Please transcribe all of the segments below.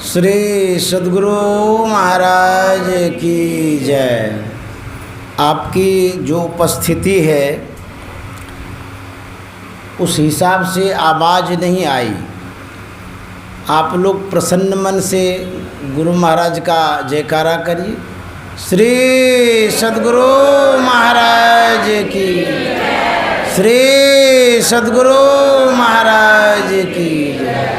श्री सद्गुरु महाराज की जय। आपकी जो उपस्थिति है उस हिसाब से आवाज़ नहीं आई। आप लोग प्रसन्न मन से गुरु महाराज का जयकारा करिए। श्री सद्गुरु महाराज की, श्री सद्गुरु महाराज की जय।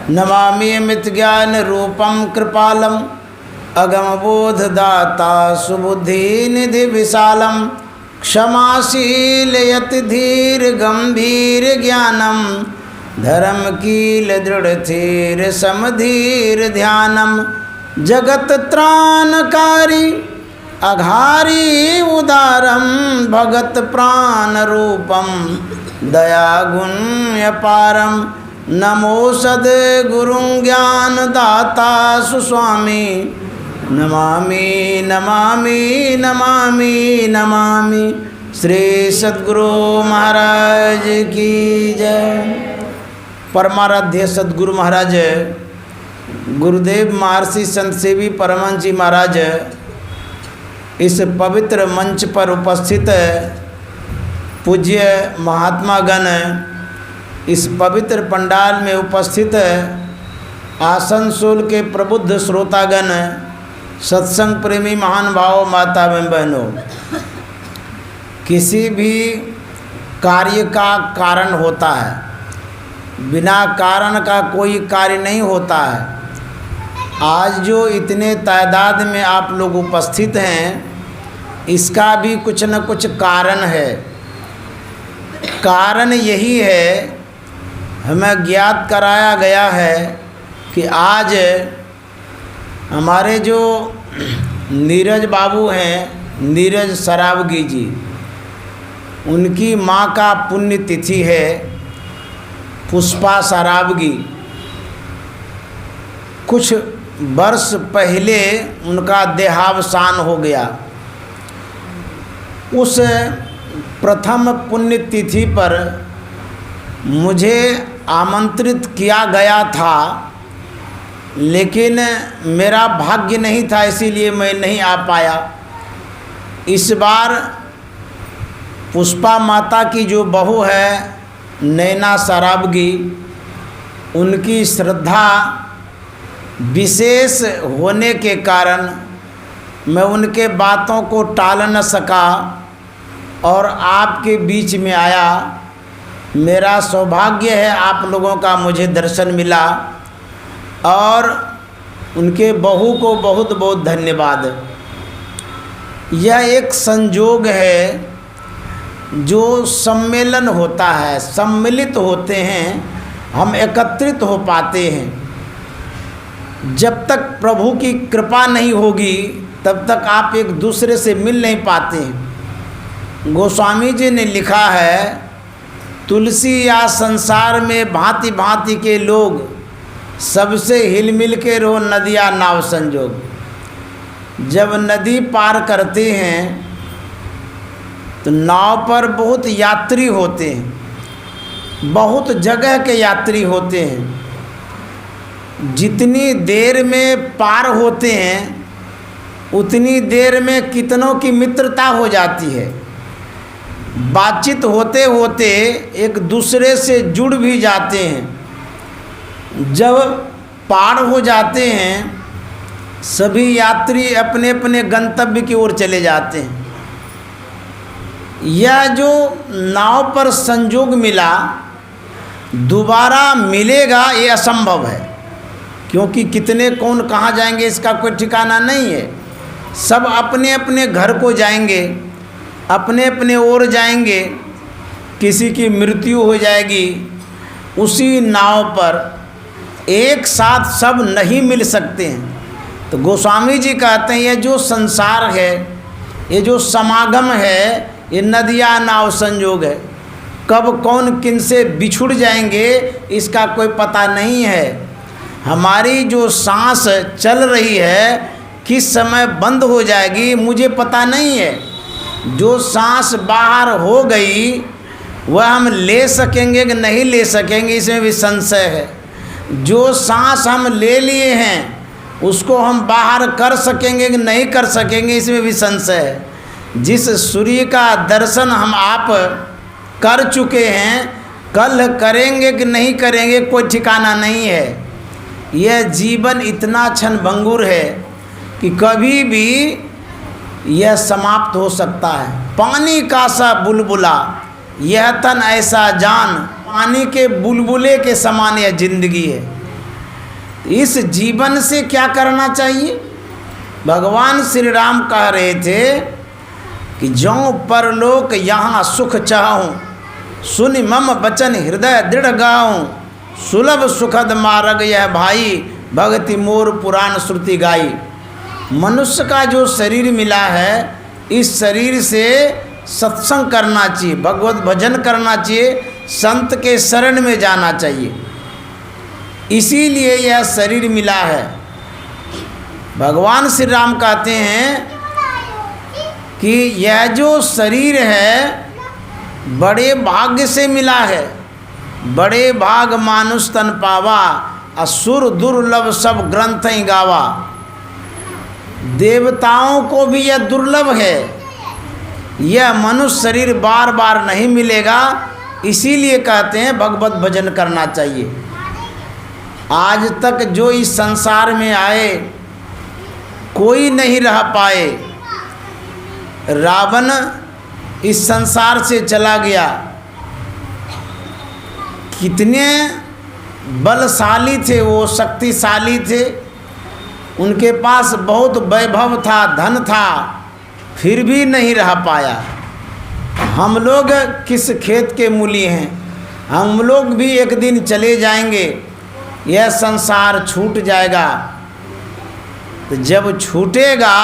नमामि अमित ज्ञान रूपम कृपालम अगम बोध दाता सुबुद्धि निधि विशालम क्षमाशील यति धीर गंभीर ज्ञानम धर्म कील दृढ़ थीर समधीर ध्यानम जगत त्राणकारी अघारी उदारम भगत प्राण रूपम दया गुण अपारम नमो सद्गुरुं ज्ञान दाता सुस्वामी नमामि नमामि नमामि नमामि। श्री सद्गुरु महाराज की जय। परमाराध्य सद्गुरु महाराज गुरुदेव महर्षि संत सेवी परमहंस जी महाराज इस पवित्र मंच पर उपस्थित पूज्य महात्मा गण, इस पवित्र पंडाल में उपस्थित आसनसोल के प्रबुद्ध श्रोतागण, सत्संग प्रेमी महान भाव माता एवं बहनों, किसी भी कार्य का कारण होता है, बिना कारण का कोई कार्य नहीं होता है। आज जो इतने तादाद में आप लोग उपस्थित हैं, इसका भी कुछ न कुछ कारण है। कारण यही है, हमें ज्ञात कराया गया है कि आज हमारे जो नीरज बाबू हैं, नीरज सरावगी जी, उनकी माँ का पुण्य तिथि है, पुष्पा सरावगी। कुछ वर्ष पहले उनका देहावसान हो गया। उस प्रथम पुण्य तिथि पर मुझे आमंत्रित किया गया था, लेकिन मेरा भाग्य नहीं था, इसीलिए मैं नहीं आ पाया। इस बार पुष्पा माता की जो बहू है नैना सरावगी, उनकी श्रद्धा विशेष होने के कारण मैं उनके बातों को टाल न सका और आपके बीच में आया। मेरा सौभाग्य है, आप लोगों का मुझे दर्शन मिला और उनके बहू को बहुत बहुत धन्यवाद। यह एक संयोग है, जो सम्मेलन होता है, सम्मिलित होते हैं, हम एकत्रित हो पाते हैं। जब तक प्रभु की कृपा नहीं होगी तब तक आप एक दूसरे से मिल नहीं पाते हैं। गोस्वामी जी ने लिखा है, तुलसी या संसार में भांति भांति के लोग, सबसे हिल मिल के रहो नदिया नाव संजोग। जब नदी पार करते हैं तो नाव पर बहुत यात्री होते हैं, बहुत जगह के यात्री होते हैं। जितनी देर में पार होते हैं उतनी देर में कितनों की मित्रता हो जाती है। बातचीत होते होते एक दूसरे से जुड़ भी जाते हैं। जब पार हो जाते हैं, सभी यात्री अपने अपने गंतव्य की ओर चले जाते हैं। यह जो नाव पर संजोग मिला, दोबारा मिलेगा ये असंभव है, क्योंकि कितने कौन कहाँ जाएंगे इसका कोई ठिकाना नहीं है। सब अपने अपने घर को जाएंगे, अपने अपने ओर जाएंगे। किसी की मृत्यु हो जाएगी, उसी नाव पर एक साथ सब नहीं मिल सकते हैं। तो गोस्वामी जी कहते हैं, ये जो संसार है, ये जो समागम है, ये नदिया नाव संयोग है। कब कौन किन से बिछुड़ जाएंगे इसका कोई पता नहीं है। हमारी जो सांस चल रही है किस समय बंद हो जाएगी मुझे पता नहीं है। जो सांस बाहर हो गई वह हम ले सकेंगे कि नहीं ले सकेंगे, इसमें भी संशय है। जो सांस हम ले लिए हैं उसको हम बाहर कर सकेंगे कि नहीं कर सकेंगे, इसमें भी संशय है। जिस सूर्य का दर्शन हम आप कर चुके हैं, कल करेंगे कि नहीं करेंगे कोई ठिकाना नहीं है। यह जीवन इतना क्षणभंगुर है कि कभी भी यह समाप्त हो सकता है। पानी का सा बुलबुला यह तन ऐसा जान, पानी के बुलबुले के समान यह जिंदगी है। इस जीवन से क्या करना चाहिए? भगवान श्री राम कह रहे थे कि जो परलोक यहाँ सुख चाहूँ, सुनि मम बचन हृदय दृढ़ गाऊँ, सुलभ सुखद मार्ग यह भाई, भगति मोर पुराण श्रुति गाई। मनुष्य का जो शरीर मिला है, इस शरीर से सत्संग करना चाहिए, भगवत भजन करना चाहिए, संत के शरण में जाना चाहिए। इसीलिए यह शरीर मिला है। भगवान श्री राम कहते हैं कि यह जो शरीर है बड़े भाग्य से मिला है। बड़े भाग मानुष तन पावा, असुर दुर्लभ सब ग्रंथ ही गावा। देवताओं को भी यह दुर्लभ है। यह मनुष्य शरीर बार बार नहीं मिलेगा, इसीलिए कहते हैं भगवत भजन करना चाहिए। आज तक जो इस संसार में आए कोई नहीं रह पाए। रावण इस संसार से चला गया। कितने बलशाली थे वो, शक्तिशाली थे, उनके पास बहुत वैभव था, धन था, फिर भी नहीं रह पाया। हम लोग किस खेत के मूली हैं? हम लोग भी एक दिन चले जाएंगे, यह संसार छूट जाएगा। तो जब छूटेगा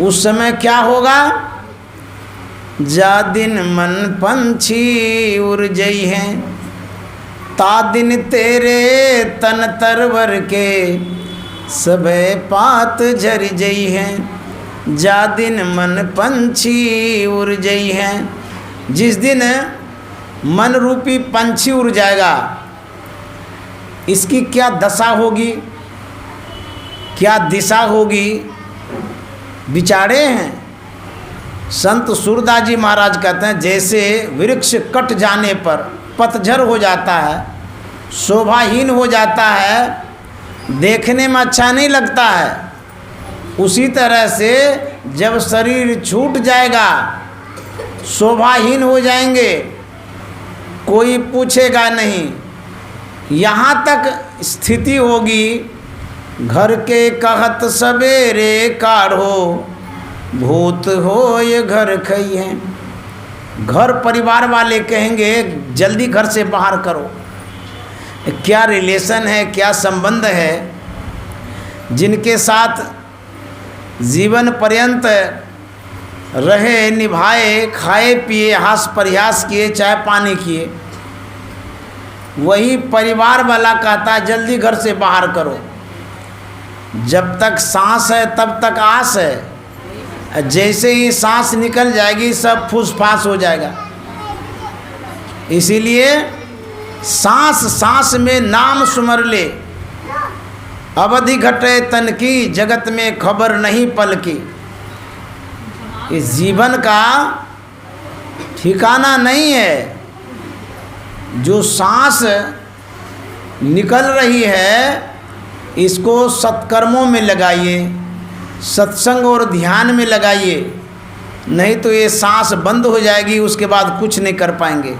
उस समय क्या होगा? जा दिन मन पंछी उड़ जई हैं, ता दिन तेरे तन तरवर के, सबे पात झर जई हैं। जा दिन मन पंछी उड़ जई हैं। जिस दिन मन रूपी पंछी उड़ जाएगा, इसकी क्या दशा होगी, क्या दिशा होगी, विचारे हैं। संत सूरदास जी महाराज कहते हैं, जैसे वृक्ष कट जाने पर पतझड़ हो जाता है, शोभाहीन हो जाता है, देखने में अच्छा नहीं लगता है, उसी तरह से जब शरीर छूट जाएगा, शोभाहीन हो जाएंगे, कोई पूछेगा नहीं। यहाँ तक स्थिति होगी, घर के कहत सवेरे काढ़ो, भूत हो ये घर खइए। घर परिवार वाले कहेंगे जल्दी घर से बाहर करो। क्या रिलेशन है, क्या संबंध है, जिनके साथ जीवन पर्यंत रहे, निभाए, खाए पिए, हास परिहास किए, चाय पानी किए, वही परिवार वाला कहता है जल्दी घर से बाहर करो। जब तक सांस है तब तक आस है, जैसे ही सांस निकल जाएगी सब फूस फास हो जाएगा। इसीलिए सांस सांस में नाम सुमर ले, अवधि घटे तन की, जगत में खबर नहीं पल की। इस जीवन का ठिकाना नहीं है। जो सांस निकल रही है इसको सत्कर्मों में लगाइए, सत्संग और ध्यान में लगाइए, नहीं तो ये सांस बंद हो जाएगी, उसके बाद कुछ नहीं कर पाएंगे।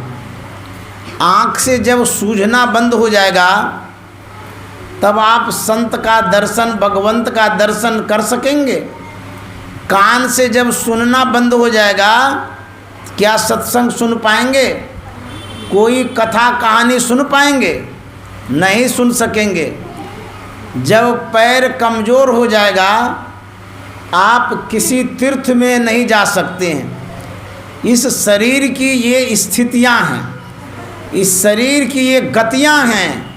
आँख से जब सूझना बंद हो जाएगा तब आप संत का दर्शन, भगवंत का दर्शन कर सकेंगे। कान से जब सुनना बंद हो जाएगा क्या सत्संग सुन पाएंगे? कोई कथा कहानी सुन पाएंगे? नहीं सुन सकेंगे। जब पैर कमज़ोर हो जाएगा आप किसी तीर्थ में नहीं जा सकते हैं। इस शरीर की ये स्थितियां हैं, इस शरीर की ये गतियां हैं।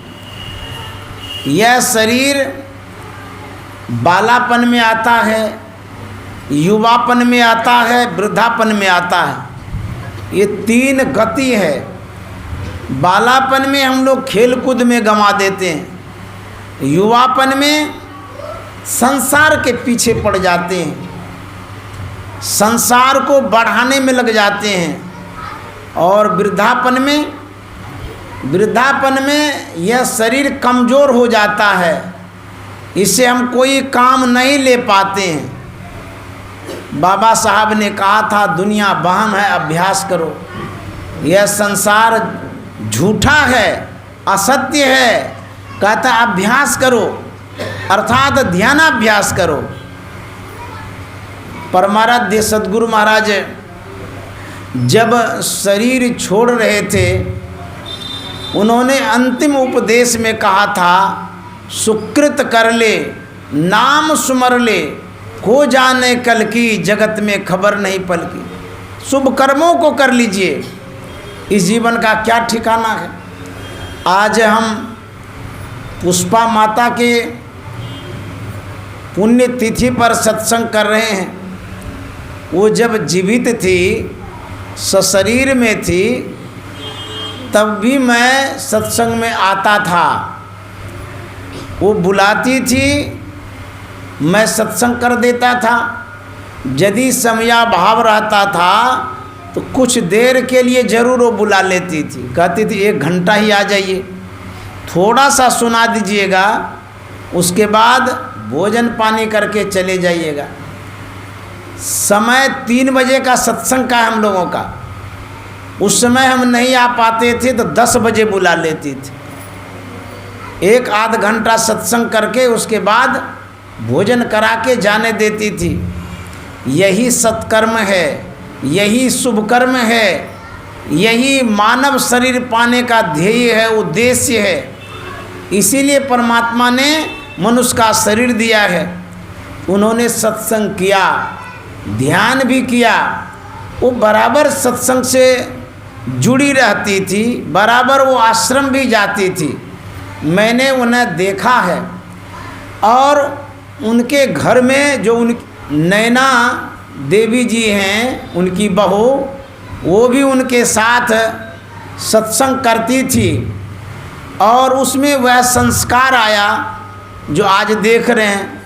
यह शरीर बालापन में आता है, युवापन में आता है, वृद्धापन में आता है। ये तीन गति है। बालापन में हम लोग खेल कूद में गंवा देते हैं, युवापन में संसार के पीछे पड़ जाते हैं, संसार को बढ़ाने में लग जाते हैं, और वृद्धापन में यह शरीर कमज़ोर हो जाता है, इससे हम कोई काम नहीं ले पाते हैं। बाबा साहब ने कहा था दुनिया वहम है, अभ्यास करो। यह संसार झूठा है, असत्य है, कहता अभ्यास करो, अर्थात ध्यानाभ्यास करो। परमाराध्य सद्गुरु महाराज जब शरीर छोड़ रहे थे, उन्होंने अंतिम उपदेश में कहा था सुकृत कर ले, नाम सुमर ले, हो जाने कल की, जगत में खबर नहीं पल की। शुभ कर्मों को कर लीजिए, इस जीवन का क्या ठिकाना है। आज हम पुष्पा माता के पुण्य तिथि पर सत्संग कर रहे हैं। वो जब जीवित थी, सशरीर में थी, तब भी मैं सत्संग में आता था। वो बुलाती थी, मैं सत्संग कर देता था। यदि समयाभाव रहता था तो कुछ देर के लिए ज़रूर वो बुला लेती थी, कहती थी 1 घंटा ही आ जाइए, थोड़ा सा सुना दीजिएगा, उसके बाद भोजन पानी करके चले जाइएगा। समय 3 बजे का सत्संग का हम लोगों का, उस समय हम नहीं आ पाते थे तो 10 बजे बुला लेती थी। 1 आध घंटा सत्संग करके उसके बाद भोजन करा के जाने देती थी। यही सत्कर्म है, यही शुभ कर्म है, यही मानव शरीर पाने का ध्येय है, उद्देश्य है। इसीलिए परमात्मा ने मनुष्य का शरीर दिया है। उन्होंने सत्संग किया, ध्यान भी किया, वो बराबर सत्संग से जुड़ी रहती थी, बराबर वो आश्रम भी जाती थी। मैंने उन्हें देखा है। और उनके घर में जो नैना देवी जी हैं, उनकी बहू, वो भी उनके साथ सत्संग करती थी, और उसमें वह संस्कार आया जो आज देख रहे हैं।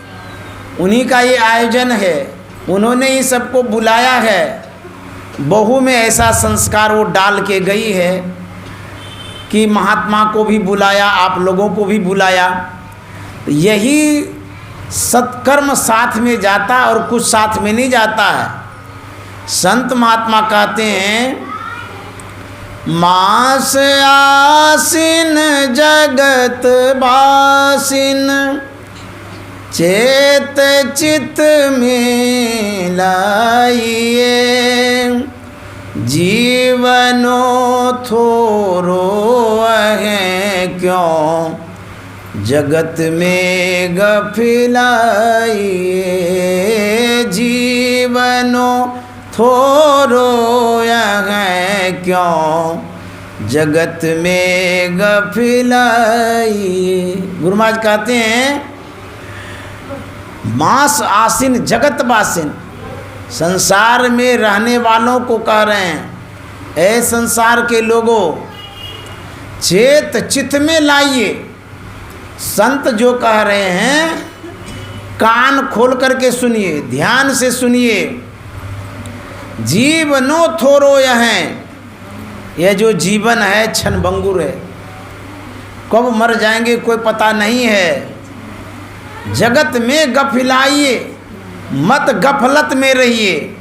उन्हीं का ये आयोजन है, उन्होंने ही सबको बुलाया है। बहू में ऐसा संस्कार वो डाल के गई है कि महात्मा को भी बुलाया, आप लोगों को भी बुलाया। यही सत्कर्म साथ में जाता और कुछ साथ में नहीं जाता है। संत महात्मा कहते हैं मास आसीन जगत बासिन, चेत चित में लाइए, जीवनो थोरो है क्यों, जगत में गफिलाइए, जीवनो थोरो है क्यों, जगत में गफिलाइए। गुरु महाराज कहते हैं मास आसीन जगत बासिन, संसार में रहने वालों को कह रहे हैं, ऐ संसार के लोगों, चेत चित्त में लाइए। संत जो कह रहे हैं, कान खोल करके सुनिए, ध्यान से सुनिए। जीवनो थोरो यह जो जीवन है क्षणभंगुर है, कब मर जाएंगे कोई पता नहीं है। जगत में गफिलाइए, मत गफलत में रहिए।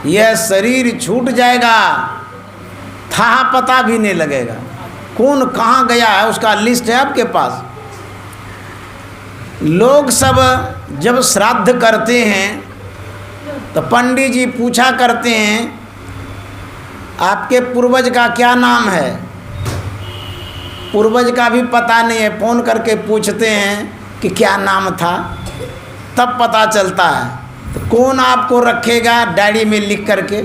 यह शरीर छूट जाएगा, था पता भी नहीं लगेगा कौन कहाँ गया है, उसका लिस्ट है आपके पास। लोग सब जब श्राद्ध करते हैं तो पंडित जी पूछा करते हैं आपके पूर्वज का क्या नाम है। पूर्वज का भी पता नहीं है, फ़ोन करके पूछते हैं कि क्या नाम था, तब पता चलता है। तो कौन आपको रखेगा डायरी में लिख करके।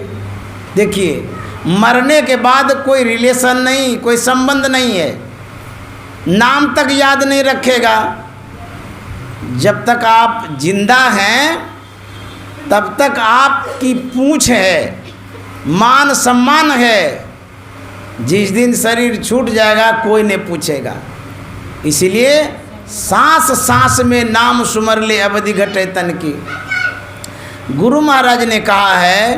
देखिए, मरने के बाद कोई रिलेशन नहीं, कोई संबंध नहीं है, नाम तक याद नहीं रखेगा। जब तक आप जिंदा हैं तब तक आपकी पूंछ है, मान सम्मान है, जिस दिन शरीर छूट जाएगा कोई नहीं पूछेगा। इसलिए सांस सांस में नाम सुमर ले अवधि घटे तन की। गुरु महाराज ने कहा है,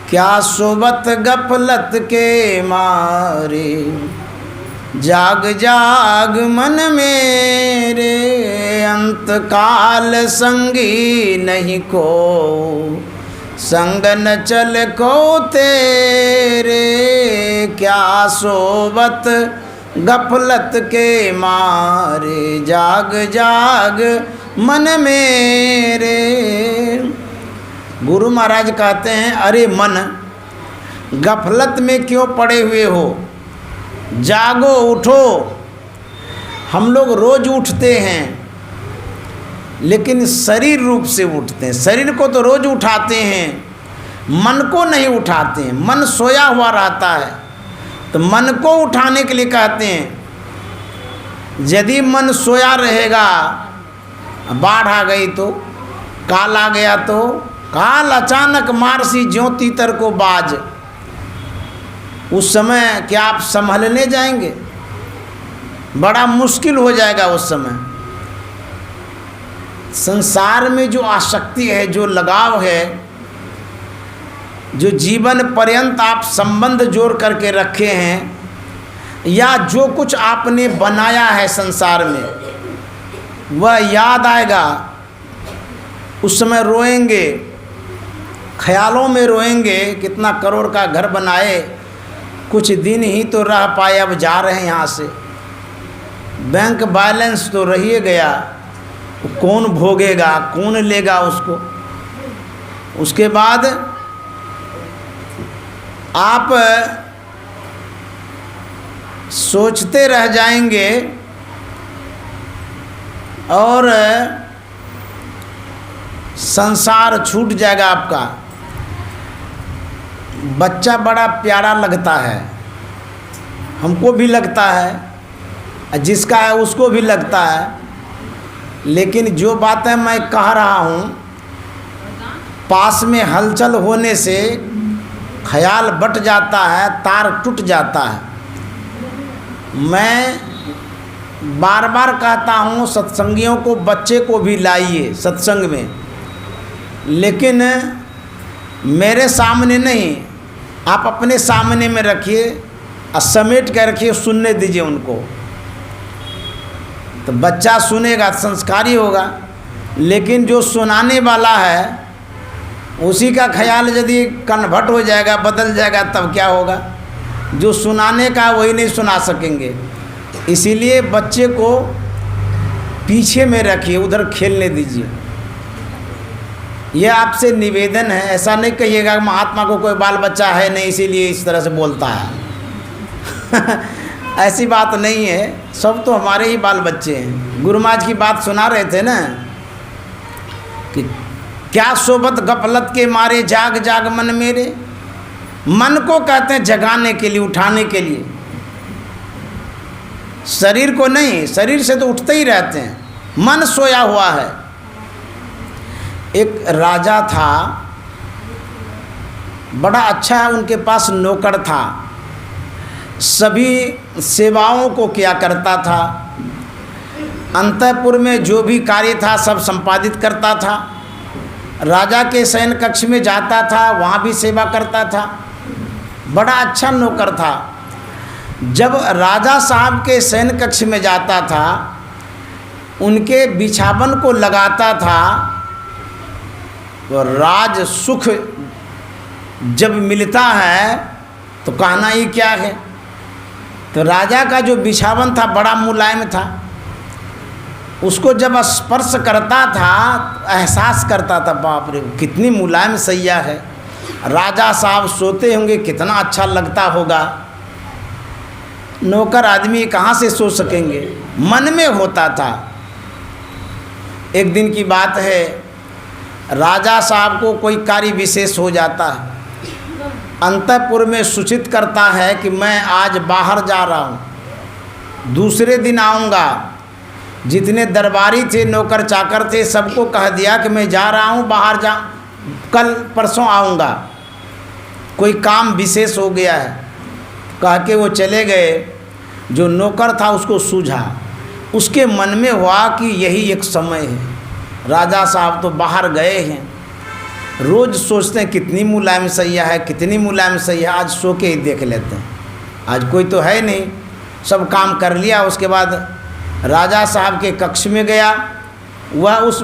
क्या सोबत गफलत के मारे, जाग जाग मन मेरे, अंत काल संगी नहीं को, संग न चल को तेरे। क्या सोबत गफलत के मारे, जाग जाग मन मेरे। गुरु महाराज कहते हैं, अरे मन, गफलत में क्यों पड़े हुए हो, जागो उठो। हम लोग रोज उठते हैं लेकिन शरीर रूप से उठते हैं। शरीर को तो रोज उठाते हैं, मन को नहीं उठाते हैं। मन सोया हुआ रहता है, तो मन को उठाने के लिए कहते हैं। यदि मन सोया रहेगा, बाढ़ आ गई तो, काल आ गया तो, काल अचानक मारसी ज्यों तीतर को बाज, उस समय क्या आप संभलने जाएंगे? बड़ा मुश्किल हो जाएगा उस समय। संसार में जो आसक्ति है, जो लगाव है, जो जीवन पर्यंत आप संबंध जोड़ करके रखे हैं, या जो कुछ आपने बनाया है संसार में, वह याद आएगा। उस समय रोएंगे, ख्यालों में रोएंगे। कितना करोड़ का घर बनाए, कुछ दिन ही तो रह पाए, अब जा रहे हैं यहाँ से। बैंक बैलेंस तो रहिए गया, कौन भोगेगा, कौन लेगा उसको। उसके बाद आप सोचते रह जाएंगे और संसार छूट जाएगा आपका। बच्चा बड़ा प्यारा लगता है, हमको भी लगता है, जिसका है उसको भी लगता है। लेकिन जो बातें मैं कह रहा हूँ, पास में हलचल होने से ख्याल बट जाता है, तार टूट जाता है। मैं बार बार कहता हूँ सत्संगियों को, बच्चे को भी लाइए सत्संग में, लेकिन मेरे सामने नहीं, आप अपने सामने में रखिए और समेट कर रखिए, सुनने दीजिए उनको। तो बच्चा सुनेगा, संस्कारी होगा। लेकिन जो सुनाने वाला है, उसी का ख्याल यदि कन्वर्ट हो जाएगा, बदल जाएगा, तब क्या होगा? जो सुनाने का वही नहीं सुना सकेंगे। इसीलिए बच्चे को पीछे में रखिए, उधर खेलने दीजिए। यह आपसे निवेदन है। ऐसा नहीं कहिएगा महात्मा को कोई बाल बच्चा है नहीं इसीलिए इस तरह से बोलता है। ऐसी बात नहीं है, सब तो हमारे ही बाल बच्चे हैं। गुरु महाराज की बात सुना रहे थे ना कि क्या सोबत गफलत के मारे, जाग जाग मन मेरे। मन को कहते हैं जगाने के लिए, उठाने के लिए, शरीर को नहीं। शरीर से तो उठते ही रहते हैं, मन सोया हुआ है। एक राजा था, बड़ा अच्छा उनके पास नौकर था, सभी सेवाओं को किया करता था। अंतःपुर में जो भी कार्य था सब संपादित करता था। राजा के शयन कक्ष में जाता था, वहाँ भी सेवा करता था। बड़ा अच्छा नौकर था। जब राजा साहब के शयन कक्ष में जाता था, उनके बिछावन को लगाता था, तो राज सुख जब मिलता है तो कहना ही क्या है। तो राजा का जो बिछावन था बड़ा मुलायम था। उसको जब स्पर्श करता था, एहसास करता था, बाप रे कितनी मुलायम सैया है। राजा साहब सोते होंगे, कितना अच्छा लगता होगा। नौकर आदमी कहाँ से सो सकेंगे, मन में होता था। एक दिन की बात है, राजा साहब को कोई कार्य विशेष हो जाता है, अंतःपुर में सूचित करता है कि मैं आज बाहर जा रहा हूँ, दूसरे दिन आऊँगा। जितने दरबारी थे, नौकर चाकर थे, सबको कह दिया कि मैं जा रहा हूँ बाहर, कल परसों आऊँगा, कोई काम विशेष हो गया है। कह के वो चले गए। जो नौकर था उसको सूझा, उसके मन में हुआ कि यही एक समय है, राजा साहब तो बाहर गए हैं। रोज़ सोचते हैं कितनी मुलायम सैया है, कितनी मुलायम सैया, आज सो के ही देख लेते हैं, आज कोई तो है नहीं, सब काम कर लिया। उसके बाद राजा साहब के कक्ष में गया, वह उस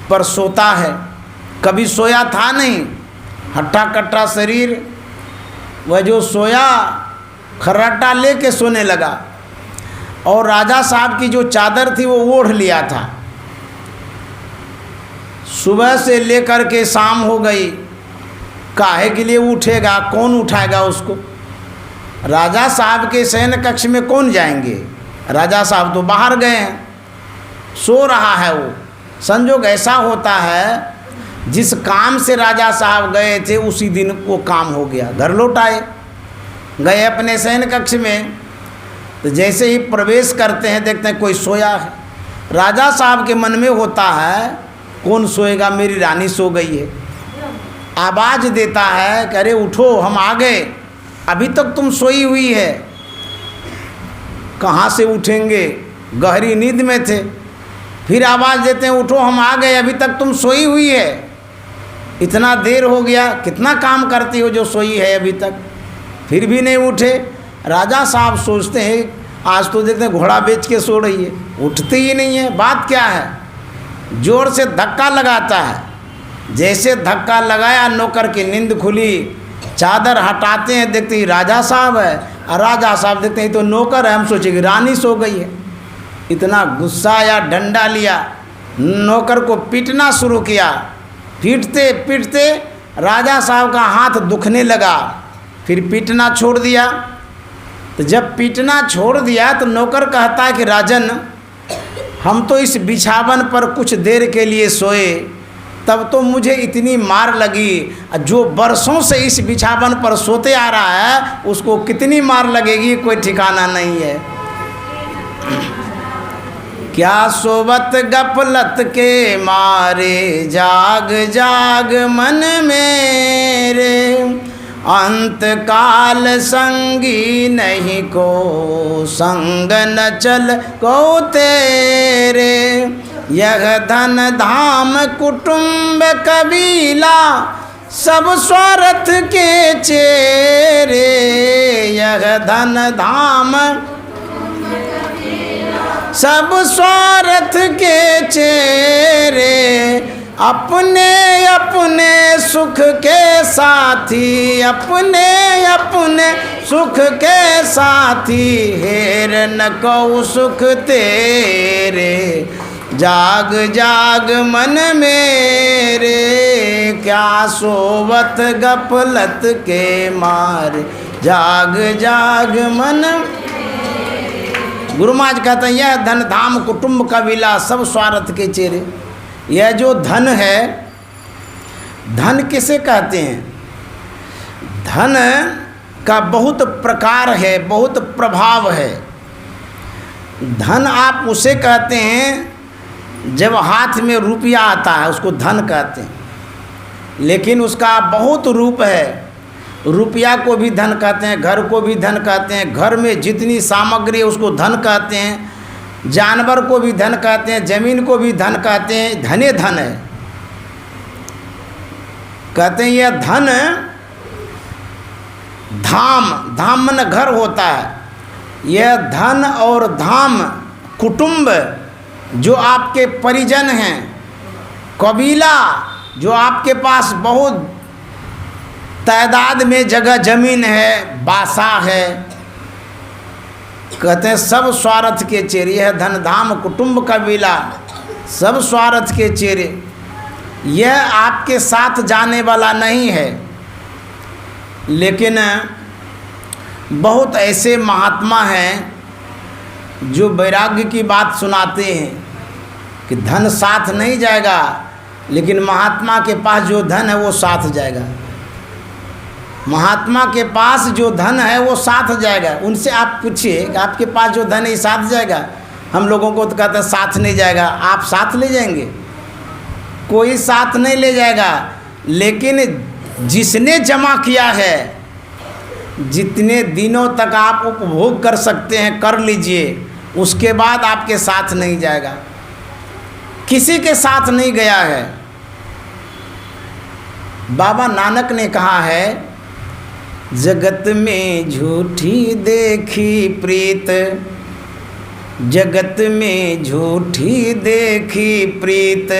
पर सोता है, कभी सोया था नहीं, हट्टा कट्टा शरीर, वह जो सोया खर्राटा लेके सोने लगा। और राजा साहब की जो चादर थी वो ओढ़ लिया था। सुबह से लेकर के शाम हो गई, काहे के लिए उठेगा, कौन उठाएगा उसको? राजा साहब के शयन कक्ष में कौन जाएंगे? राजा साहब तो बाहर गए हैं, सो रहा है वो। संजोग ऐसा होता है, जिस काम से राजा साहब गए थे उसी दिन वो काम हो गया, घर लौट आए। गए अपने शयन कक्ष में, तो जैसे ही प्रवेश करते हैं देखते हैं कोई सोया है। राजा साहब के मन में होता है कौन सोएगा, मेरी रानी सो गई है। आवाज़ देता है कि अरे उठो, हम आ गए, अभी तक तुम सोई हुई है। कहाँ से उठेंगे, गहरी नींद में थे। फिर आवाज़ देते हैं उठो, हम आ गए, अभी तक तुम सोई हुई है, इतना देर हो गया, कितना काम करती हो जो सोई है अभी तक, फिर भी नहीं उठे। राजा साहब सोचते हैं आज तो देखते हैं घोड़ा बेच के सो रही है, उठती ही नहीं है, बात क्या है। जोर से धक्का लगाता है, जैसे धक्का लगाया नौकर की नींद खुली, चादर हटाते हैं, देखते ही राजा साहब है। और राजा साहब देखते हैं तो नौकर है, हम सोचे कि रानी सो गई है। इतना गुस्सा आया, डंडा लिया, नौकर को पीटना शुरू किया। पीटते पीटते राजा साहब का हाथ दुखने लगा, फिर पीटना छोड़ दिया। तो जब पीटना छोड़ दिया तो नौकर कहता है कि राजन, हम तो इस बिछावन पर कुछ देर के लिए सोए, तब तो मुझे इतनी मार लगी, जो बरसों से इस बिछावन पर सोते आ रहा है उसको कितनी मार लगेगी कोई ठिकाना नहीं है। क्या सोवत गफलत के मारे, जाग जाग मन मेरे, अंत काल संगी नहीं को, संग न चल को तेरे। यह धन धाम कुटुंब कबीला, सब स्वार्थ के चेरे। यह धन धाम सब स्वार्थ के चेरे, अपने अपने सुख के साथी, अपने अपने सुख के साथी, हेर न को सुख तेरे। जाग जाग मन मेरे, क्या सोवत गफलत के मारे, जाग जाग मन। गुरु महाराज कहते हैं यह धन धाम कुटुंब कबीला, सब स्वार्थ के चेहरे। यह जो धन है, धन किसे कहते हैं? धन का बहुत प्रकार है, बहुत प्रभाव है। धन आप उसे कहते हैं जब हाथ में रुपया आता है, उसको धन कहते हैं। लेकिन उसका बहुत रूप है। रुपया को भी धन कहते हैं, घर को भी धन कहते हैं, घर में जितनी सामग्री है उसको धन कहते हैं, जानवर को भी धन कहते हैं, जमीन को भी धन कहते हैं। धने धन है, कहते हैं यह धन। धाम, धाम मन घर होता है। यह धन और धाम कुटुंब जो आपके परिजन हैं, कबीला जो आपके पास बहुत तादाद में जगह जमीन है, बासा है, कहते हैं सब स्वार्थ के चेहरे। यह धन धाम कुटुंब कबीला, सब स्वार्थ के चेहरे। यह आपके साथ जाने वाला नहीं है। लेकिन बहुत ऐसे महात्मा हैं जो वैराग्य की बात सुनाते हैं कि धन साथ नहीं जाएगा, लेकिन महात्मा के पास जो धन है वो साथ जाएगा। महात्मा के पास जो धन है वो साथ जाएगा। उनसे आप पूछिए कि आपके पास जो धन है साथ जाएगा? हम लोगों को तो कहते हैं साथ नहीं जाएगा। आप साथ ले जाएंगे? कोई साथ नहीं ले जाएगा। लेकिन जिसने जमा किया है, जितने दिनों तक आप उपभोग कर सकते हैं कर लीजिए, उसके बाद आपके साथ नहीं जाएगा, किसी के साथ नहीं गया है। बाबा नानक ने कहा है, जगत में झूठी देखी प्रीत, जगत में झूठी देखी प्रीत,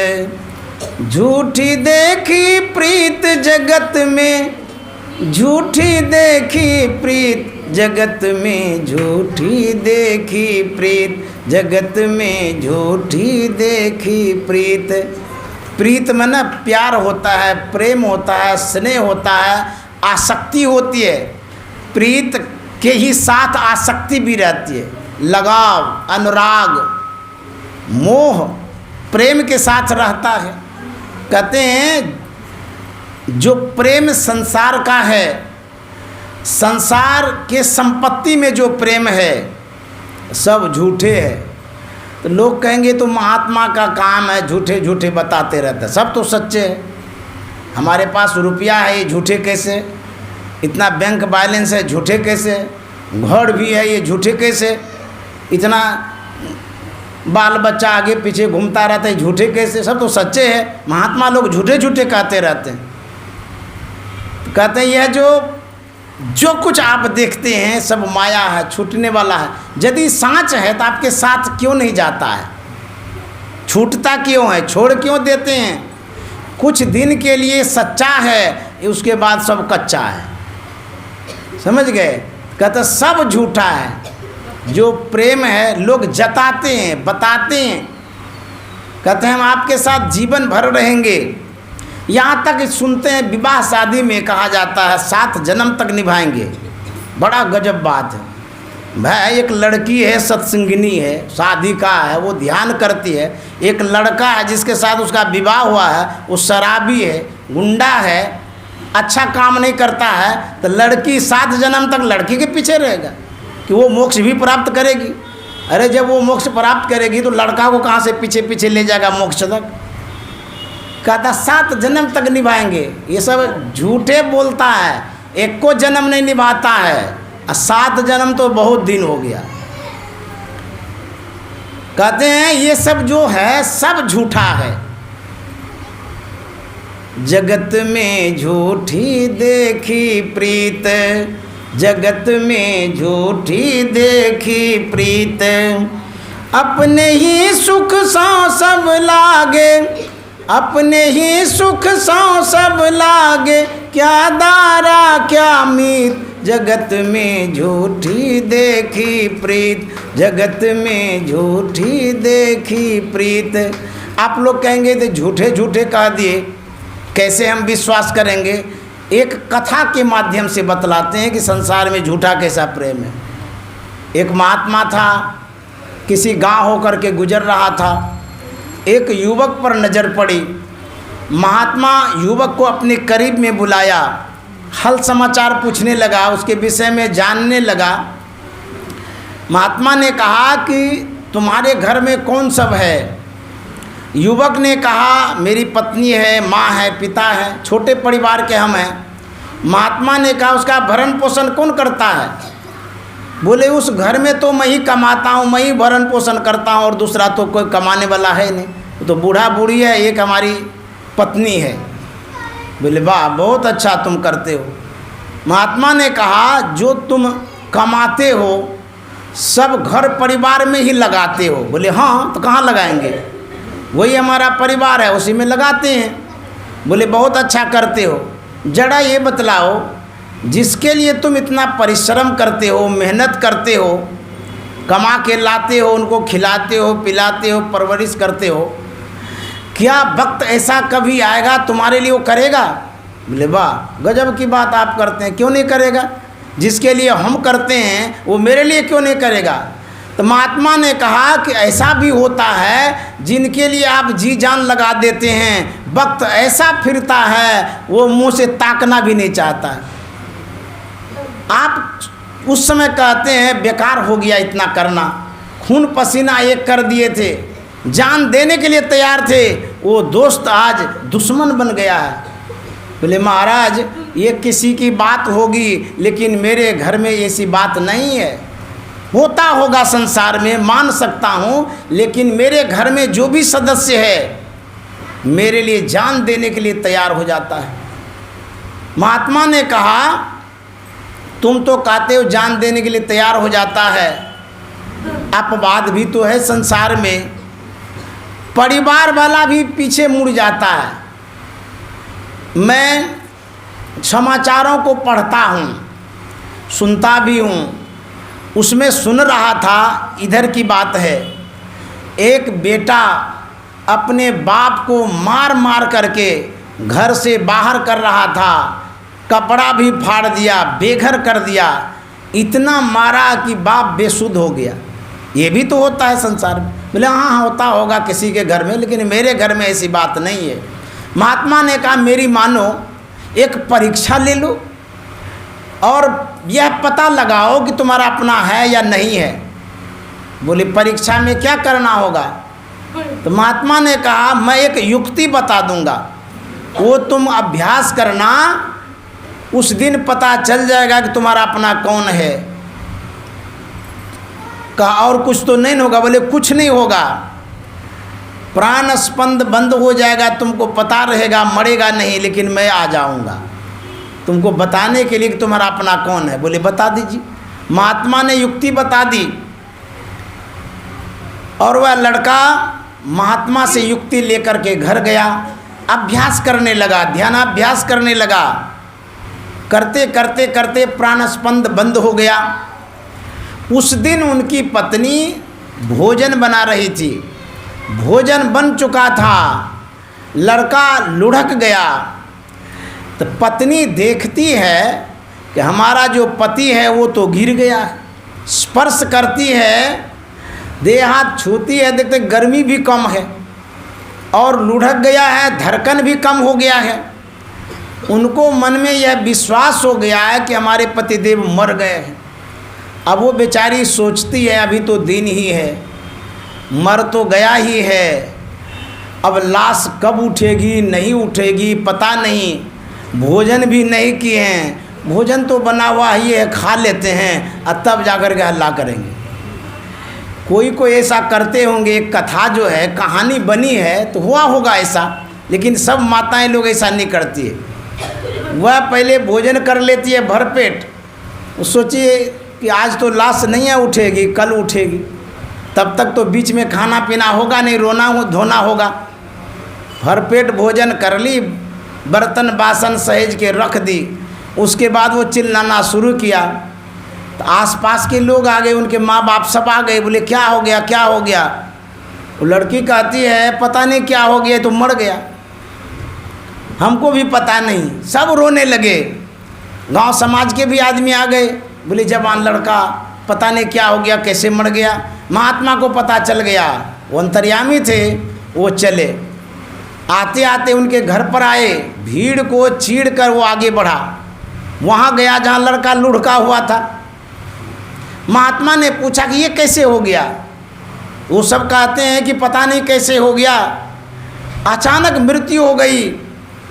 झूठी देखी प्रीत जगत में, झूठी देखी प्रीत जगत में, झूठी देखी प्रीत जगत में, झूठी देखी प्रीत। प्रीत में ना प्यार होता है, प्रेम होता है, स्नेह होता है, आसक्ति होती है। प्रीत के ही साथ आसक्ति भी रहती है, लगाव, अनुराग, मोह प्रेम के साथ रहता है। कहते हैं जो प्रेम संसार का है, संसार के संपत्ति में जो प्रेम है सब झूठे है। तो लोग कहेंगे तो महात्मा का काम है झूठे झूठे बताते रहते हैं, सब तो सच्चे है। हमारे पास रुपया है ये झूठे कैसे, इतना बैंक बैलेंस है झूठे कैसे, घर भी है ये झूठे कैसे, इतना बाल बच्चा आगे पीछे घूमता रहता है झूठे कैसे, सब तो सच्चे है। महात्मा लोग झूठे झूठे कहते रहते हैं। तो कहते हैं यह जो कुछ आप देखते हैं सब माया है, छूटने वाला है। यदि सांच है तो आपके साथ क्यों नहीं जाता है, छूटता क्यों है, छोड़ क्यों देते हैं? कुछ दिन के लिए सच्चा है, उसके बाद सब कच्चा है, समझ गए? कहते सब झूठा है। जो प्रेम है लोग जताते हैं, बताते हैं, कहते हैं हम आपके साथ जीवन भर रहेंगे। यहाँ तक सुनते हैं विवाह शादी में कहा जाता है 7 जन्म तक निभाएंगे। बड़ा गजब बात है भाई। एक लड़की है सत्संगिनी है, शादी का है, वो ध्यान करती है। एक लड़का है जिसके साथ उसका विवाह हुआ है, वो शराबी है, गुंडा है, अच्छा काम नहीं करता है। तो लड़की 7 जन्म तक लड़की के पीछे रहेगा कि वो मोक्ष भी प्राप्त करेगी। अरे जब वो मोक्ष प्राप्त करेगी तो लड़का को कहाँ से पीछे पीछे ले जाएगा मोक्ष तक? कहता 7 जन्म तक निभाएंगे। ये सब झूठे बोलता है, एक को जन्म नहीं निभाता है, 7 जन्म तो बहुत दिन हो गया। कहते हैं ये सब जो है सब झूठा है। जगत में झूठी देखी प्रीत, जगत में झूठी देखी प्रीत, अपने ही सुख सौ सब लागे, अपने ही सुख सौ सब लागे, क्या दारा क्या मीत, जगत में झूठी देखी प्रीत, जगत में झूठी देखी प्रीत। आप लोग कहेंगे तो झूठे झूठे कह दिए, कैसे हम विश्वास करेंगे? एक कथा के माध्यम से बतलाते हैं कि संसार में झूठा कैसा प्रेम है। एक महात्मा था, किसी गांव होकर के गुजर रहा था, एक युवक पर नज़र पड़ी। महात्मा युवक को अपने करीब में बुलाया, हाल समाचार पूछने लगा, उसके विषय में जानने लगा। महात्मा ने कहा कि तुम्हारे घर में कौन सब है? युवक ने कहा मेरी पत्नी है, माँ है, पिता है, छोटे परिवार के हम हैं। महात्मा ने कहा उसका भरण पोषण कौन करता है? बोले उस घर में तो मैं ही कमाता हूँ, मैं ही भरण पोषण करता हूँ और दूसरा तो कोई कमाने वाला है नहीं, तो बूढ़ा बूढ़ी है, एक हमारी पत्नी है। बोले वाह बहुत अच्छा तुम करते हो। महात्मा ने कहा जो तुम कमाते हो सब घर परिवार में ही लगाते हो। बोले हाँ तो कहाँ लगाएंगे, वही हमारा परिवार है उसी में लगाते हैं। बोले बहुत अच्छा करते हो। जरा ये बतलाओ जिसके लिए तुम इतना परिश्रम करते हो, मेहनत करते हो, कमा के लाते हो, उनको खिलाते हो, पिलाते हो, परवरिश करते हो, क्या वक्त ऐसा कभी आएगा तुम्हारे लिए वो करेगा? बोले वाह गजब की बात आप करते हैं, क्यों नहीं करेगा? जिसके लिए हम करते हैं वो मेरे लिए क्यों नहीं करेगा? तो महात्मा ने कहा कि ऐसा भी होता है जिनके लिए आप जी जान लगा देते हैं, वक्त ऐसा फिरता है वो मुंह से ताकना भी नहीं चाहता। आप उस समय कहते हैं बेकार हो गया इतना करना, खून पसीना एक कर दिए थे, जान देने के लिए तैयार थे, वो दोस्त आज दुश्मन बन गया है। बोले महाराज ये किसी की बात होगी, लेकिन मेरे घर में ऐसी बात नहीं है। होता होगा संसार में, मान सकता हूँ, लेकिन मेरे घर में जो भी सदस्य है मेरे लिए जान देने के लिए तैयार हो जाता है। महात्मा ने कहा तुम तो कहते हो जान देने के लिए तैयार हो जाता है, अपवाद भी तो है संसार में। परिवार वाला भी पीछे मुड़ जाता है। मैं समाचारों को पढ़ता हूँ, सुनता भी हूँ, उसमें सुन रहा था, इधर की बात है, एक बेटा अपने बाप को मार मार करके घर से बाहर कर रहा था, कपड़ा भी फाड़ दिया, बेघर कर दिया, इतना मारा कि बाप बेसुध हो गया। ये भी तो होता है संसार में। बोले हाँ होता होगा किसी के घर में, लेकिन मेरे घर में ऐसी बात नहीं है। महात्मा ने कहा मेरी मानो, एक परीक्षा ले लो और यह पता लगाओ कि तुम्हारा अपना है या नहीं है। बोले परीक्षा में क्या करना होगा? तो महात्मा ने कहा मैं एक युक्ति बता दूंगा, वो तुम अभ्यास करना, उस दिन पता चल जाएगा कि तुम्हारा अपना कौन है। कहा और कुछ तो नहीं होगा? बोले कुछ नहीं होगा, प्राण स्पंद बंद हो जाएगा, तुमको पता रहेगा, मरेगा नहीं, लेकिन मैं आ जाऊंगा तुमको बताने के लिए कि तुम्हारा अपना कौन है। बोले बता दीजिए। महात्मा ने युक्ति बता दी और वह लड़का महात्मा से युक्ति लेकर के घर गया, अभ्यास करने लगा, ध्यानाभ्यास करने लगा। करते करते करते प्राणस्पंद बंद हो गया। उस दिन उनकी पत्नी भोजन बना रही थी, भोजन बन चुका था, लड़का लुढ़क गया। तो पत्नी देखती है कि हमारा जो पति है वो तो गिर गया, स्पर्श करती है, देह हाथ छूती है, देखते गर्मी भी कम है और लुढ़क गया है, धड़कन भी कम हो गया है। उनको मन में यह विश्वास हो गया है कि हमारे पतिदेव मर गए हैं। अब वो बेचारी सोचती है अभी तो दिन ही है, मर तो गया ही है, अब लाश कब उठेगी नहीं उठेगी पता नहीं, भोजन भी नहीं किए हैं, भोजन तो बना हुआ ही है, खा लेते हैं और तब जाकर के हल्ला करेंगे। कोई ऐसा करते होंगे, एक कथा जो है कहानी बनी है तो हुआ होगा ऐसा, लेकिन सब माताएं लोग ऐसा नहीं करती है। वह पहले भोजन कर लेती है भरपेट, सोचिए कि आज तो लाश नहीं है उठेगी, कल उठेगी, तब तक तो बीच में खाना पीना होगा नहीं, रोना धोना होगा। भरपेट भोजन कर ली, बर्तन बासन सहेज के रख दी, उसके बाद वो चिल्लाना शुरू किया। तो आसपास के लोग आ गए, उनके माँ बाप सब आ गए। बोले क्या हो गया क्या हो गया? वो लड़की कहती है पता नहीं क्या हो गया, तो मर गया, हमको भी पता नहीं। सब रोने लगे, गांव समाज के भी आदमी आ गए। बोले जवान लड़का, पता नहीं क्या हो गया, कैसे मर गया। महात्मा को पता चल गया, वो अंतर्यामी थे, वो चले। आते आते उनके घर पर आए, भीड़ को चीड़ कर वो आगे बढ़ा, वहाँ गया जहाँ लड़का लुढ़का हुआ था। महात्मा ने पूछा कि ये कैसे हो गया? वो सब कहते हैं कि पता नहीं कैसे हो गया, अचानक मृत्यु हो गई।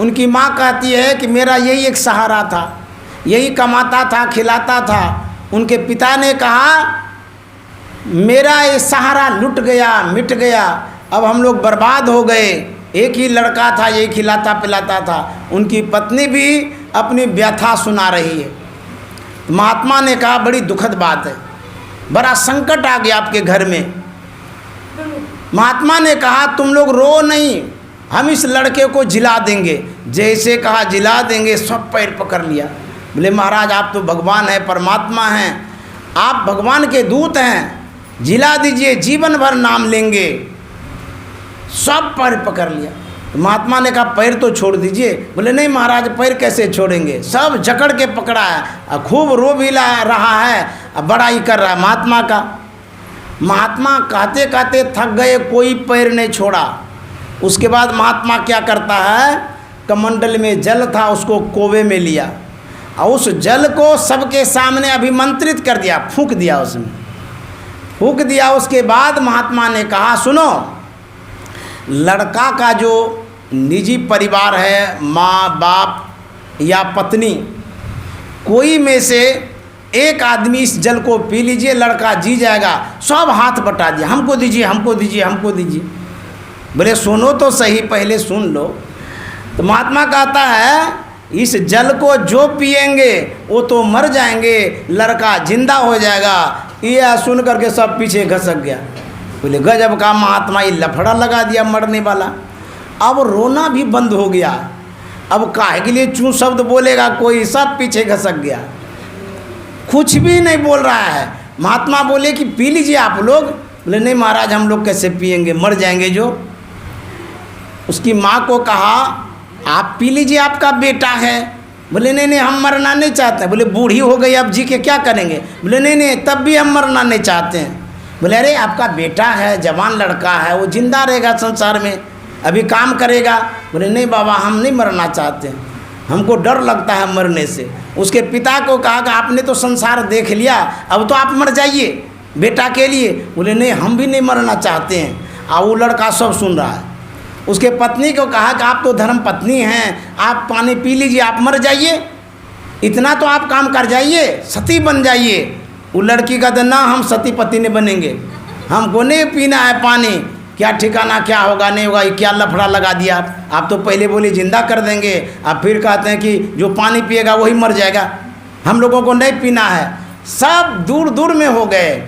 उनकी माँ कहती है कि मेरा यही एक सहारा था, यही कमाता था, खिलाता था। उनके पिता ने कहा मेरा ये सहारा लुट गया, मिट गया, अब हम लोग बर्बाद हो गए, एक ही लड़का था, यही खिलाता पिलाता था। उनकी पत्नी भी अपनी व्यथा सुना रही है। महात्मा ने कहा बड़ी दुखद बात है, बड़ा संकट आ गया आपके घर में। महात्मा ने कहा तुम लोग रो नहीं, हम इस लड़के को जिला देंगे। जैसे कहा जिला देंगे, सब पैर पकड़ लिया। बोले महाराज आप तो भगवान हैं, परमात्मा हैं, आप भगवान के दूत हैं, जिला दीजिए, जीवन भर नाम लेंगे। सब पैर पकड़ लिया। तो महात्मा ने कहा पैर तो छोड़ दीजिए। बोले नहीं महाराज पैर कैसे छोड़ेंगे, सब जकड़ के पकड़ा है, खूब रो भी रहा है, बड़ा ही कर रहा है महात्मा का। महात्मा कहते कहते थक गए, कोई पैर नहीं छोड़ा। उसके बाद महात्मा क्या करता है, कमंडल में जल था, उसको कोवे में लिया और उस जल को सबके सामने अभिमंत्रित कर दिया, फूंक दिया, उसमें फूंक दिया। उसके बाद महात्मा ने कहा सुनो, लड़का का जो निजी परिवार है, माँ बाप या पत्नी, कोई में से एक आदमी इस जल को पी लीजिए, लड़का जी जाएगा। सब हाथ बटा दिया, हमको दीजिए, हमको दीजिए, हमको दीजिए। बोले सुनो तो सही, पहले सुन लो। तो महात्मा कहता है इस जल को जो पिएंगे वो तो मर जाएंगे, लड़का जिंदा हो जाएगा। ये सुन करके सब पीछे घसक गया। बोले गजब का महात्मा, ये लफड़ा लगा दिया मरने वाला। अब रोना भी बंद हो गया। अब काहे के लिए चूं शब्द बोलेगा कोई, सब पीछे घसक गया, कुछ भी नहीं बोल रहा है। महात्मा बोले कि पी लीजिए आप लोग। बोले नहीं महाराज, हम लोग कैसे पिएंगे, मर जाएंगे जो। उसकी माँ को कहा आप पी लीजिए, आपका बेटा है। बोले नहीं नहीं, हम मरना नहीं चाहते। बोले बूढ़ी हो गई, अब जी के क्या करेंगे। बोले नहीं नहीं, तब भी हम मरना नहीं चाहते हैं। बोले अरे आपका बेटा है, जवान लड़का है, वो जिंदा रहेगा संसार में, अभी काम करेगा। बोले नहीं बाबा, हम नहीं मरना चाहते, हमको डर लगता है मरने से। उसके पिता को कहा कि आपने तो संसार देख लिया, अब तो आप मर जाइए बेटा के लिए। बोले नहीं, हम भी नहीं मरना चाहते हैं। और वो लड़का सब सुन रहा है। उसके पत्नी को कहा कि आप तो धर्म पत्नी हैं, आप पानी पी लीजिए, आप मर जाइए, इतना तो आप काम कर जाइए, सती बन जाइए। वो लड़की कहते ना, हम सती पति नहीं बनेंगे, हमको नहीं पीना है पानी। क्या ठिकाना, क्या होगा नहीं होगा, ये क्या लफड़ा लगा दिया आप तो पहले बोले जिंदा कर देंगे, आप फिर कहते हैं कि जो पानी पिएगा वही मर जाएगा, हम लोगों को नहीं पीना है। सब दूर दूर में हो गए।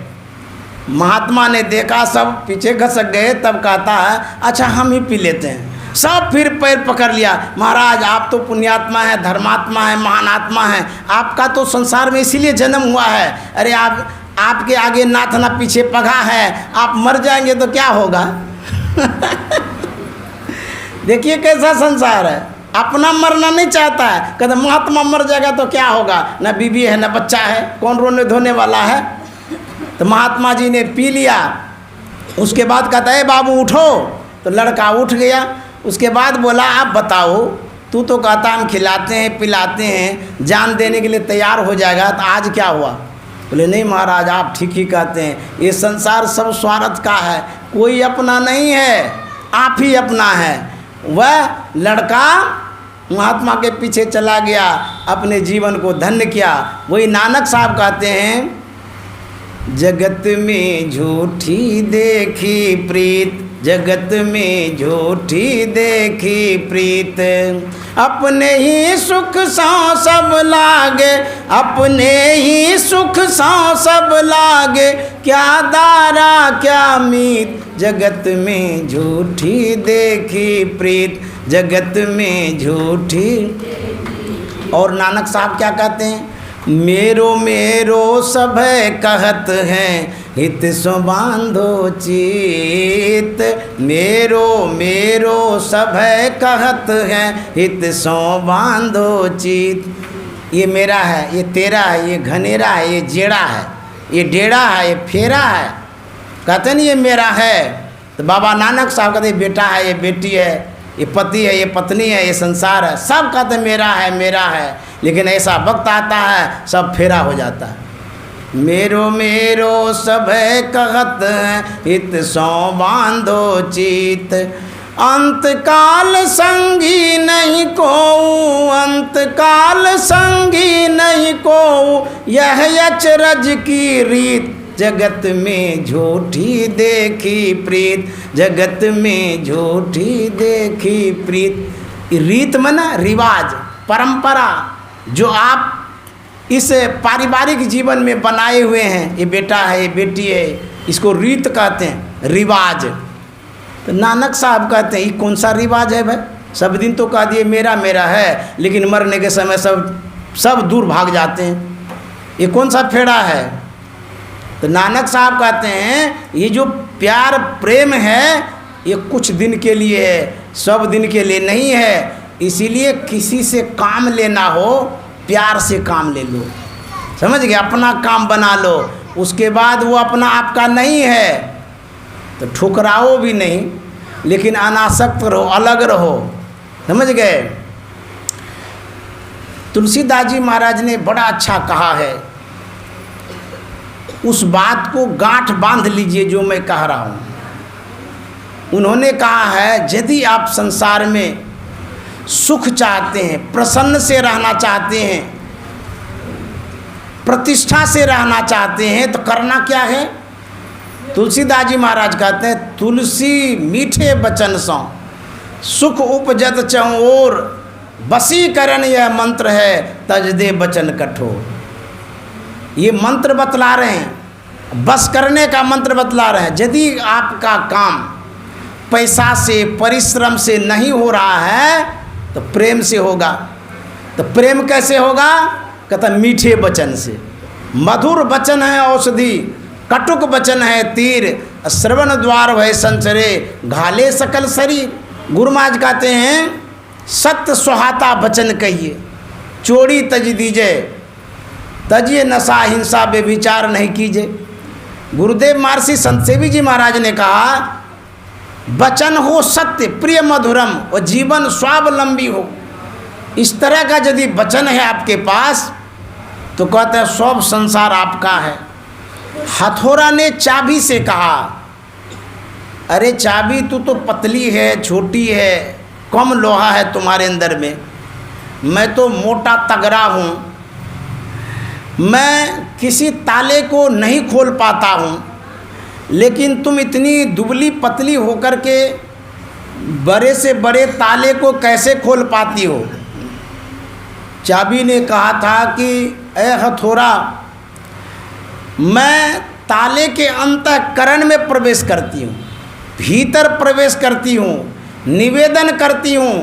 महात्मा ने देखा सब पीछे घसक गए, तब कहता है अच्छा हम ही पी लेते हैं। सब फिर पैर पकड़ लिया, महाराज आप तो पुण्यात्मा है, धर्मात्मा है, महान आत्मा है, आपका तो संसार में इसीलिए जन्म हुआ है। अरे आपके आगे नाथ ना पीछे पगा है, आप मर जाएंगे तो क्या होगा। देखिए कैसा संसार है, अपना मरना नहीं चाहता है। कहते महात्मा मर जाएगा तो क्या होगा, ना बीवी है ना बच्चा है, कौन रोने धोने वाला है। तो महात्मा जी ने पी लिया। उसके बाद कहता है बाबू उठो। तो लड़का उठ गया। उसके बाद बोला आप बताओ, तू तो कहता हम खिलाते हैं पिलाते हैं, जान देने के लिए तैयार हो जाएगा, तो आज क्या हुआ। बोले नहीं महाराज, आप ठीक ही कहते हैं, ये संसार सब स्वार्थ का है, कोई अपना नहीं है, आप ही अपना है। वह लड़का महात्मा के पीछे चला गया, अपने जीवन को धन्य किया। वही नानक साहब कहते हैं जगत में झूठी देखी प्रीत, जगत में झूठी देखी प्रीत, अपने ही सुख सौ सब लागे, अपने ही सुख सौ सब लागे, क्या दारा क्या मीत, जगत में झूठी देखी प्रीत, जगत में झूठी। और नानक साहब क्या कहते हैं, मेरो मेरो सब कहत हैं, हित सो बांधो चित, मेरो मेरो सब कहत हैं, हित सो बांधो चित। ये मेरा है, ये तेरा है, ये घनेरा है, ये जेड़ा है, ये डेढ़ा है, ये फेरा है। कहते नहीं ये मेरा है। तो बाबा नानक साहब कहते बेटा है, ये बेटी है, ये पति है, ये पत्नी है, ये संसार है, सब कहते मेरा है मेरा है। लेकिन ऐसा वक्त आता है सब फेरा हो जाता है। मेरो मेरो सब कहत हित सो बांधो चित, अंत काल संगी नहीं को, अंत काल संगी नहीं को, यह अचरज की रीत, जगत में झूठी देखी प्रीत, जगत में झूठी देखी प्रीत। रीत माना रिवाज, परंपरा, जो आप इस पारिवारिक जीवन में बनाए हुए हैं, ये बेटा है, ये बेटी है, इसको रीत कहते हैं, रिवाज। तो नानक साहब कहते हैं ये कौन सा रिवाज है भाई, सब दिन तो कह दिए मेरा मेरा है, लेकिन मरने के समय सब दूर भाग जाते हैं, ये कौन सा फेड़ा है। तो नानक साहब कहते हैं ये जो प्यार प्रेम है ये कुछ दिन के लिए है, सब दिन के लिए नहीं है। इसीलिए किसी से काम लेना हो प्यार से काम ले लो, समझ गए, अपना काम बना लो, उसके बाद वो अपना आपका नहीं है तो ठुकराओ भी नहीं, लेकिन अनासक्त रहो, अलग रहो, समझ गए। तुलसीदास जी महाराज ने बड़ा अच्छा कहा है, उस बात को गांठ बांध लीजिए जो मैं कह रहा हूँ। उन्होंने कहा है यदि आप संसार में सुख चाहते हैं, प्रसन्न से रहना चाहते हैं, प्रतिष्ठा से रहना चाहते हैं, तो करना क्या है? तुलसीदास जी महाराज कहते हैं, तुलसी मीठे बचन सौ सुख उपजत चहुँ ओर, वशीकरण यह मंत्र है तज दे बचन कठोर। ये मंत्र बतला रहे हैं, बस करने का मंत्र बतला रहे हैं। यदि आपका काम पैसा से, परिश्रम से नहीं हो रहा है तो प्रेम से होगा। तो प्रेम कैसे होगा? कहता मीठे वचन से। मधुर वचन है औषधि, कटुक वचन है तीर, श्रवण द्वार भय संचरे, घाले सकल शरीर। गुरु महाराज कहते हैं, सत्य सुहाता वचन कहिए, चोरी तज दीजिए, तजिए नशा हिंसा बेविचार नहीं कीजिए। गुरुदेव महर्षि संत सेवी जी महाराज ने कहा, वचन हो सत्य प्रिय मधुरम और जीवन स्वावलंबी हो। इस तरह का यदि वचन है आपके पास तो कहते हैं सब संसार आपका है। हथौड़ा ने चाबी से कहा, अरे चाबी तू तो पतली है, छोटी है, कम लोहा है तुम्हारे अंदर में, मैं तो मोटा तगड़ा हूँ, मैं किसी ताले को नहीं खोल पाता हूँ, लेकिन तुम इतनी दुबली पतली होकर के बड़े से बड़े ताले को कैसे खोल पाती हो? चाबी ने कहा था कि ए हथौड़ा, मैं ताले के अंतःकरण में प्रवेश करती हूँ, भीतर प्रवेश करती हूँ, निवेदन करती हूँ,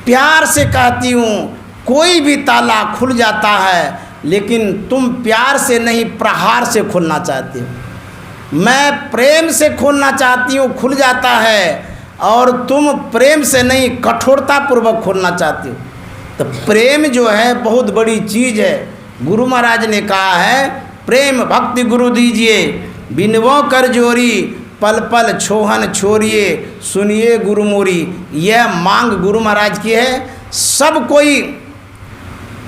प्यार से कहती हूँ, कोई भी ताला खुल जाता है, लेकिन तुम प्यार से नहीं प्रहार से खोलना चाहती हो। मैं प्रेम से खोलना चाहती हूँ, खुल जाता है, और तुम प्रेम से नहीं कठोरता पूर्वक खोलना चाहती हो। तो प्रेम जो है बहुत बड़ी चीज़ है। गुरु महाराज ने कहा है, प्रेम भक्ति गुरु दीजिए, बिनवों कर जोरी, पल पल छोहन छोड़िए, सुनिए गुरु मोरी। यह मांग गुरु महाराज की है। सब कोई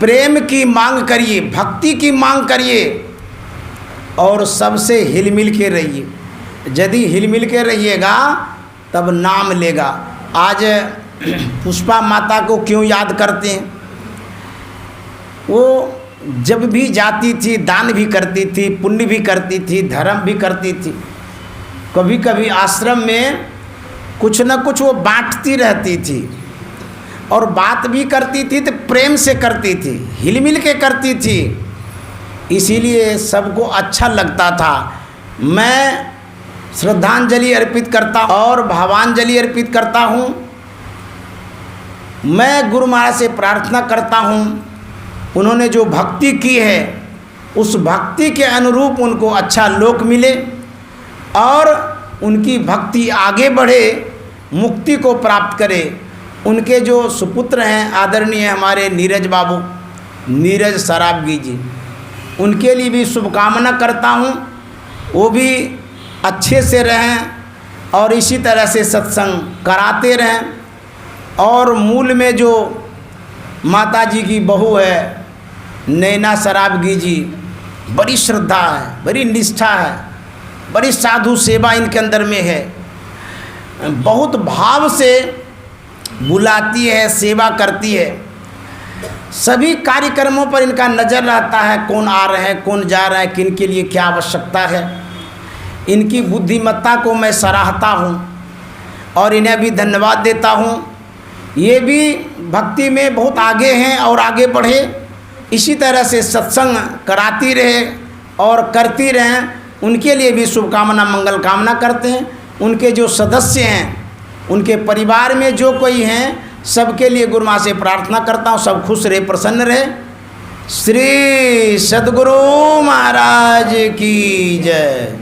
प्रेम की मांग करिए, भक्ति की मांग करिए, और सबसे हिलमिल के रहिए। यदि हिलमिल के रहिएगा तब नाम लेगा। आज पुष्पा माता को क्यों याद करते हैं? वो जब भी जाती थी दान भी करती थी, पुण्य भी करती थी, धर्म भी करती थी। कभी कभी आश्रम में कुछ न कुछ वो बांटती रहती थी, और बात भी करती थी तो प्रेम से करती थी, हिलमिल के करती थी, इसीलिए सबको अच्छा लगता था। मैं श्रद्धांजलि अर्पित करता और भावांजलि अर्पित करता हूँ। मैं गुरु महाराज से प्रार्थना करता हूँ, उन्होंने जो भक्ति की है उस भक्ति के अनुरूप उनको अच्छा लोक मिले, और उनकी भक्ति आगे बढ़े, मुक्ति को प्राप्त करे। उनके जो सुपुत्र हैं आदरणीय हमारे नीरज बाबू, नीरज सराबगी जी, उनके लिए भी शुभकामना करता हूँ। वो भी अच्छे से रहें और इसी तरह से सत्संग कराते रहें। और मूल में जो माता जी की बहू है नैना सराबगी जी, बड़ी श्रद्धा है, बड़ी निष्ठा है, बड़ी साधु सेवा इनके अंदर में है। बहुत भाव से बुलाती है, सेवा करती है। सभी कार्यक्रमों पर इनका नज़र रहता है, कौन आ रहे हैं, कौन जा रहे हैं, किन के लिए क्या आवश्यकता है। इनकी बुद्धिमत्ता को मैं सराहता हूँ और इन्हें भी धन्यवाद देता हूँ। ये भी भक्ति में बहुत आगे हैं और आगे बढ़े, इसी तरह से सत्संग कराती रहे और करती रहें। उनके लिए भी शुभकामना मंगल कामना करते हैं। उनके जो सदस्य हैं, उनके परिवार में जो कोई हैं, सबके लिए गुरु माँ से प्रार्थना करता हूँ, सब खुश रहे, प्रसन्न रहे। श्री सद्गुरु महाराज की जय।